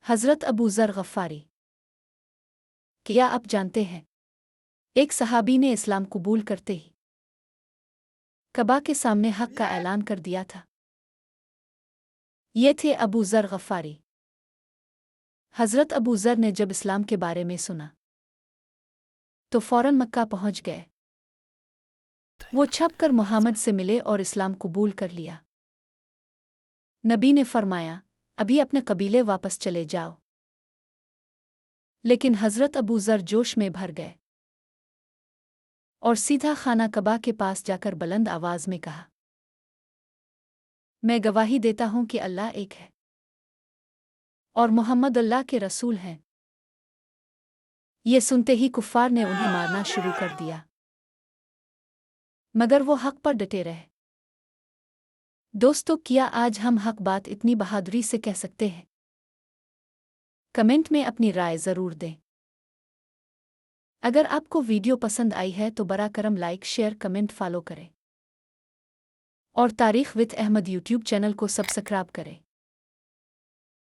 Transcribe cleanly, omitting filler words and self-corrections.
حضرت ابو ذر غفاری۔ کیا آپ جانتے ہیں ایک صحابی نے اسلام قبول کرتے ہی کعبہ کے سامنے حق کا اعلان کر دیا تھا۔ یہ تھے ابو ذر غفاری۔ حضرت ابو ذر نے جب اسلام کے بارے میں سنا تو فوراً مکہ پہنچ گئے۔ وہ چھپ کر محمد سے ملے اور اسلام قبول کر لیا۔ نبی نے فرمایا، ابھی اپنے قبیلے واپس چلے جاؤ۔ لیکن حضرت ابو ذر جوش میں بھر گئے اور سیدھا خانہ کعبہ کے پاس جا کر بلند آواز میں کہا، میں گواہی دیتا ہوں کہ اللہ ایک ہے اور محمد اللہ کے رسول ہیں۔ یہ سنتے ہی کفار نے انہیں مارنا شروع کر دیا، مگر وہ حق پر ڈٹے رہے۔ دوستو، کیا آج ہم حق بات اتنی بہادری سے کہہ سکتے ہیں؟ کمنٹ میں اپنی رائے ضرور دیں۔ اگر آپ کو ویڈیو پسند آئی ہے تو برا کرم لائک، شیئر، کمنٹ، فالو کریں اور تاریخ وتھ احمد یوٹیوب چینل کو سبسکرائب کریں۔